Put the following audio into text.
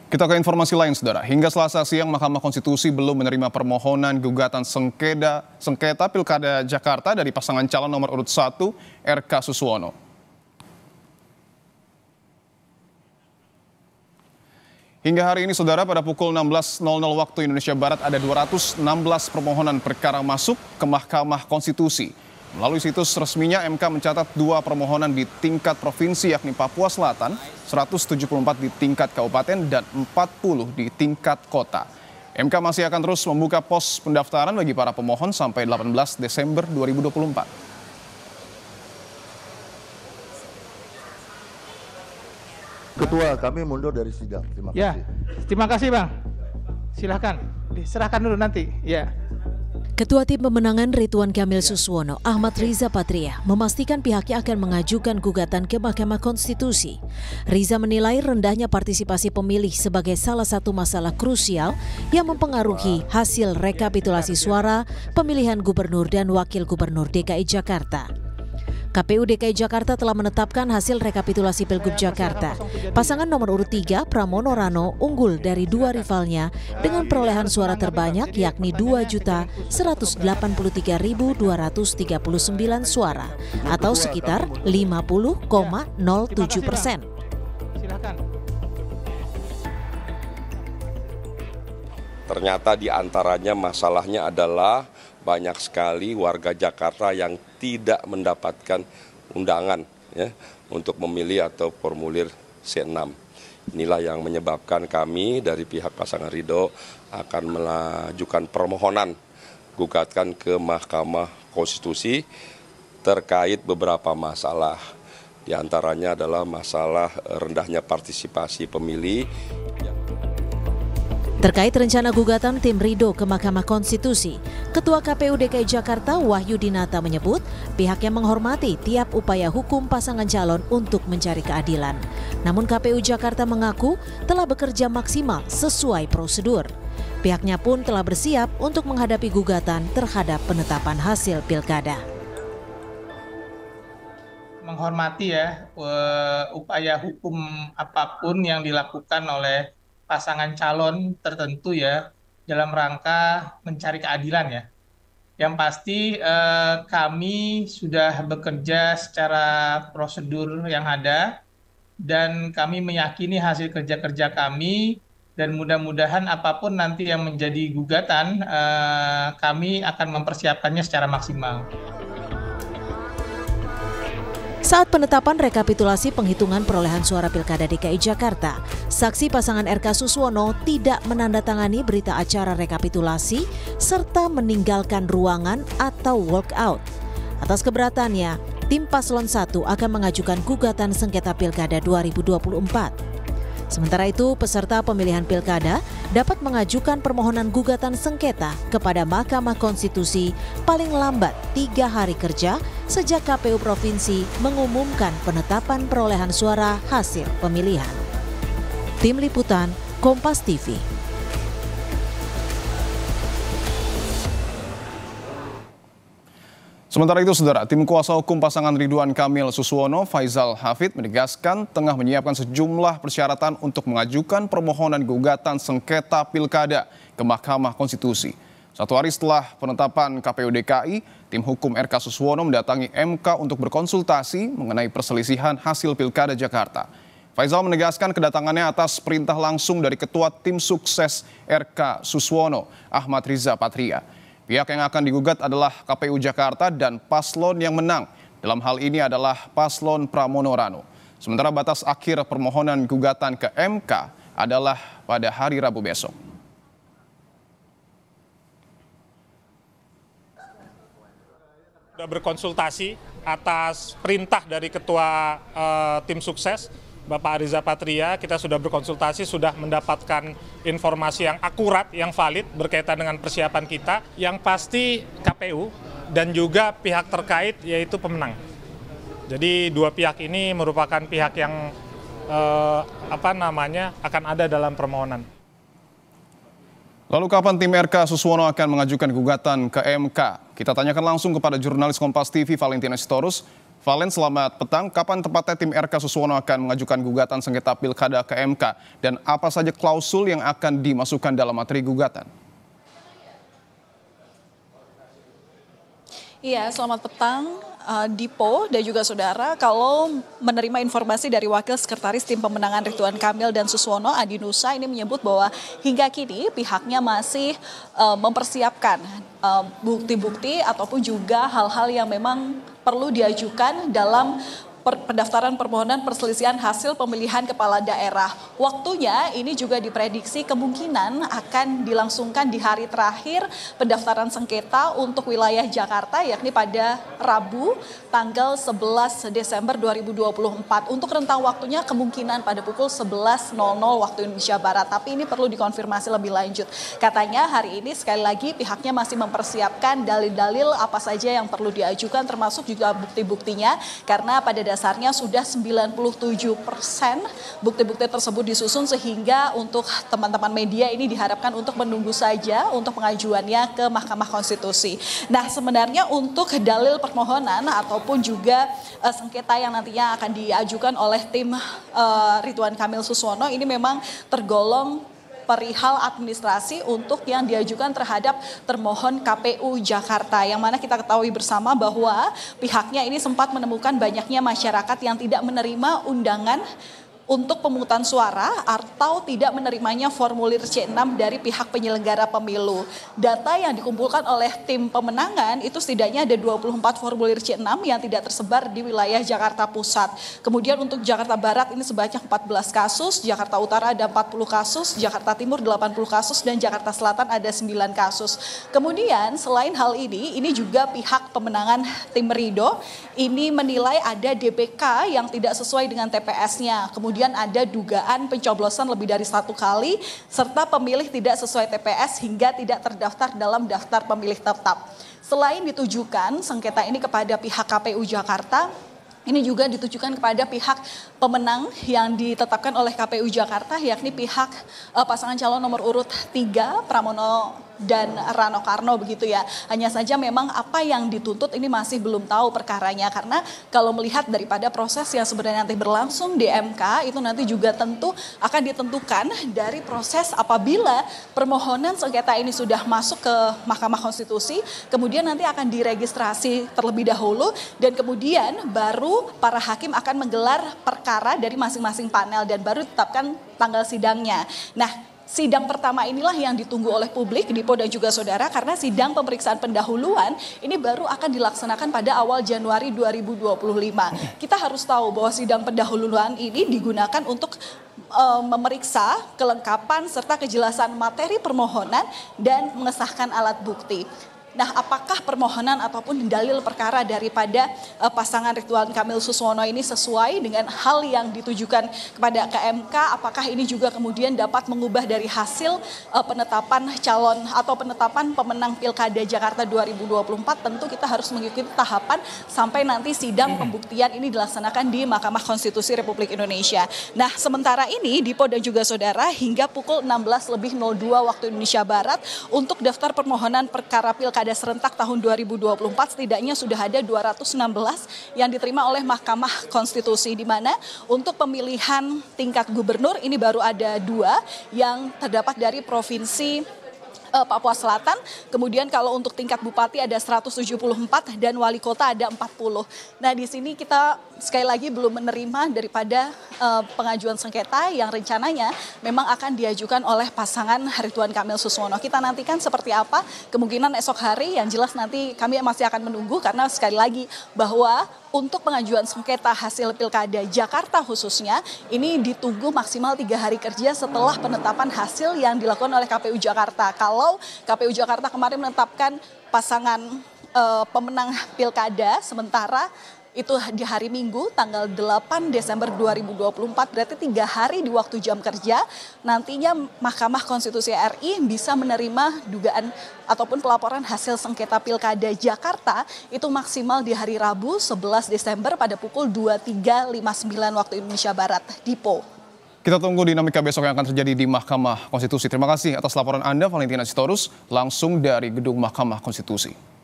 Kita ke informasi lain, Saudara. Hingga Selasa siang, Mahkamah Konstitusi belum menerima permohonan gugatan sengketa Pilkada Jakarta dari pasangan calon nomor urut 1, RK Suswono. Hingga hari ini, Saudara, pada pukul 16.00 waktu Indonesia Barat ada 216 permohonan perkara masuk ke Mahkamah Konstitusi. Melalui situs resminya, MK mencatat 2 permohonan di tingkat provinsi yakni Papua Selatan, 174 di tingkat kabupaten, dan 40 di tingkat kota. MK masih akan terus membuka pos pendaftaran bagi para pemohon sampai 18 Desember 2024. Ketua, kami mundur dari sidang. Terima kasih. Ya, terima kasih Bang. Silahkan, diserahkan dulu nanti. Ya. Ketua Tim Pemenangan Ridwan Kamil Suswono, Ahmad Riza Patria, memastikan pihaknya akan mengajukan gugatan ke Mahkamah Konstitusi. Riza menilai rendahnya partisipasi pemilih sebagai salah satu masalah krusial yang mempengaruhi hasil rekapitulasi suara pemilihan gubernur dan wakil gubernur DKI Jakarta. KPU DKI Jakarta telah menetapkan hasil rekapitulasi Pilgub Jakarta. Pasangan nomor urut 3, Pramono Rano, unggul dari 2 rivalnya dengan perolehan suara terbanyak yakni 2.183.239 suara atau sekitar 50,07%. Ternyata di antaranya masalahnya adalah banyak sekali warga Jakarta yang tidak mendapatkan undangan ya, untuk memilih atau formulir C6. Inilah yang menyebabkan kami dari pihak pasangan Ridho akan mengajukan permohonan gugatan ke Mahkamah Konstitusi terkait beberapa masalah. Di antaranya adalah masalah rendahnya partisipasi pemilih. Terkait rencana gugatan tim Ridho ke Mahkamah Konstitusi, Ketua KPU DKI Jakarta Wahyu Dinata menyebut pihaknya menghormati tiap upaya hukum pasangan calon untuk mencari keadilan. Namun KPU Jakarta mengaku telah bekerja maksimal sesuai prosedur. Pihaknya pun telah bersiap untuk menghadapi gugatan terhadap penetapan hasil pilkada. Menghormati ya upaya hukum apapun yang dilakukan oleh pasangan calon tertentu ya dalam rangka mencari keadilan ya. Yang pasti kami sudah bekerja secara prosedur yang ada dan kami meyakini hasil kerja-kerja kami dan mudah-mudahan apapun nanti yang menjadi gugatan kami akan mempersiapkannya secara maksimal. Saat penetapan rekapitulasi penghitungan perolehan suara Pilkada DKI Jakarta, saksi pasangan RK Suswono tidak menandatangani berita acara rekapitulasi serta meninggalkan ruangan atau walk out. Atas keberatannya, tim Paslon 1 akan mengajukan gugatan sengketa Pilkada 2024. Sementara itu, peserta pemilihan pilkada dapat mengajukan permohonan gugatan sengketa kepada Mahkamah Konstitusi paling lambat 3 hari kerja sejak KPU Provinsi mengumumkan penetapan perolehan suara hasil pemilihan. Tim Liputan, Kompas TV. Sementara itu, Saudara, tim kuasa hukum pasangan Ridwan Kamil Suswono, Faizal Hafid, menegaskan tengah menyiapkan sejumlah persyaratan untuk mengajukan permohonan gugatan sengketa pilkada ke Mahkamah Konstitusi. 1 hari setelah penetapan KPU DKI, tim hukum RK Suswono mendatangi MK untuk berkonsultasi mengenai perselisihan hasil pilkada Jakarta. Faizal menegaskan kedatangannya atas perintah langsung dari Ketua Tim Sukses RK Suswono, Ahmad Riza Patria. Pihak yang akan digugat adalah KPU Jakarta dan paslon yang menang. Dalam hal ini adalah paslon Pramono Rano. Sementara batas akhir permohonan gugatan ke MK adalah pada hari Rabu besok. Sudah berkonsultasi atas perintah dari Ketua Tim Sukses, Bapak Riza Patria. Kita sudah berkonsultasi, sudah mendapatkan informasi yang akurat, yang valid berkaitan dengan persiapan kita. Yang pasti KPU dan juga pihak terkait yaitu pemenang. Jadi 2 pihak ini merupakan pihak yang akan ada dalam permohonan. Lalu kapan tim RK Suswono akan mengajukan gugatan ke MK? Kita tanyakan langsung kepada jurnalis Kompas TV Valentina Sitorus. Valen, selamat petang. Kapan tepatnya tim RK Suswono akan mengajukan gugatan sengketa pilkada ke MK? Dan apa saja klausul yang akan dimasukkan dalam materi gugatan? Iya, selamat petang. Dipo dan juga saudara, kalau menerima informasi dari Wakil Sekretaris Tim Pemenangan Ridwan Kamil dan Suswono, Adi Nusa, ini menyebut bahwa hingga kini pihaknya masih mempersiapkan bukti-bukti ataupun juga hal-hal yang memang perlu diajukan dalam pendaftaran permohonan perselisihan hasil pemilihan kepala daerah. Waktunya ini juga diprediksi kemungkinan akan dilangsungkan di hari terakhir pendaftaran sengketa untuk wilayah Jakarta, yakni pada Rabu tanggal 11 Desember 2024. Untuk rentang waktunya kemungkinan pada pukul 11.00 waktu Indonesia Barat. Tapi ini perlu dikonfirmasi lebih lanjut. Katanya hari ini sekali lagi pihaknya masih mempersiapkan dalil-dalil apa saja yang perlu diajukan, termasuk juga bukti-buktinya, karena pada dasarnya sudah 97% bukti-bukti tersebut disusun, sehingga untuk teman-teman media ini diharapkan untuk menunggu saja untuk pengajuannya ke Mahkamah Konstitusi. Nah, sebenarnya untuk dalil permohonan ataupun juga sengketa yang nantinya akan diajukan oleh tim Ridwan Kamil Suswono ini memang tergolong perihal administrasi untuk yang diajukan terhadap termohon KPU Jakarta, yang mana kita ketahui bersama bahwa pihaknya ini sempat menemukan banyaknya masyarakat yang tidak menerima undangan untuk pemungutan suara atau tidak menerimanya formulir C6 dari pihak penyelenggara pemilu. Data yang dikumpulkan oleh tim pemenangan itu setidaknya ada 24 formulir C6 yang tidak tersebar di wilayah Jakarta Pusat. Kemudian untuk Jakarta Barat ini sebanyak 14 kasus, Jakarta Utara ada 40 kasus, Jakarta Timur 80 kasus, dan Jakarta Selatan ada 9 kasus. Kemudian selain hal ini juga pihak pemenangan tim Ridho ini menilai ada DPK yang tidak sesuai dengan TPS-nya. Kemudian ada dugaan pencoblosan lebih dari 1 kali, serta pemilih tidak sesuai TPS hingga tidak terdaftar dalam daftar pemilih tetap. Selain ditujukan sengketa ini kepada pihak KPU Jakarta, ini juga ditujukan kepada pihak pemenang yang ditetapkan oleh KPU Jakarta, yakni pihak pasangan calon nomor urut 3 Pramono dan Rano Karno, begitu ya. Hanya saja memang apa yang dituntut ini masih belum tahu perkaranya, karena kalau melihat daripada proses yang sebenarnya nanti berlangsung di MK itu nanti juga tentu akan ditentukan dari proses apabila permohonan sengketa ini sudah masuk ke Mahkamah Konstitusi, kemudian nanti akan diregistrasi terlebih dahulu, dan kemudian baru para hakim akan menggelar perkara dari masing-masing panel dan baru ditetapkan tanggal sidangnya. Nah, sidang pertama inilah yang ditunggu oleh publik, Dipo dan juga saudara, karena sidang pemeriksaan pendahuluan ini baru akan dilaksanakan pada awal Januari 2025. Kita harus tahu bahwa sidang pendahuluan ini digunakan untuk memeriksa kelengkapan serta kejelasan materi permohonan dan mengesahkan alat bukti. Nah, apakah permohonan ataupun dalil perkara daripada pasangan Ridwan Kamil Suswono ini sesuai dengan hal yang ditujukan kepada KMK? Apakah ini juga kemudian dapat mengubah dari hasil penetapan calon atau penetapan pemenang Pilkada Jakarta 2024? Tentu kita harus mengikuti tahapan sampai nanti sidang pembuktian ini dilaksanakan di Mahkamah Konstitusi Republik Indonesia. Nah, sementara ini Dipo dan juga saudara, hingga pukul 16.02 waktu Indonesia Barat untuk daftar permohonan perkara Pilkada serentak tahun 2024 setidaknya sudah ada 216 yang diterima oleh Mahkamah Konstitusi, di mana untuk pemilihan tingkat gubernur ini baru ada 2 yang terdapat dari provinsi Papua Selatan. Kemudian kalau untuk tingkat bupati ada 174 dan wali kota ada 40. Nah, di sini kita sekali lagi belum menerima daripada pengajuan sengketa yang rencananya memang akan diajukan oleh pasangan Ridwan Kamil Suswono. Kita nantikan seperti apa kemungkinan esok hari, yang jelas nanti kami masih akan menunggu, karena sekali lagi bahwa untuk pengajuan sengketa hasil Pilkada Jakarta khususnya ini ditunggu maksimal 3 hari kerja setelah penetapan hasil yang dilakukan oleh KPU Jakarta. Kalau KPU Jakarta kemarin menetapkan pasangan pemenang Pilkada sementara itu di hari Minggu tanggal 8 Desember 2024, berarti 3 hari di waktu jam kerja. Nantinya Mahkamah Konstitusi RI bisa menerima dugaan ataupun pelaporan hasil sengketa Pilkada Jakarta itu maksimal di hari Rabu 11 Desember pada pukul 23.59 waktu Indonesia Barat. Dipo. Kita tunggu dinamika besok yang akan terjadi di Mahkamah Konstitusi. Terima kasih atas laporan Anda, Valentina Sitorus, langsung dari Gedung Mahkamah Konstitusi.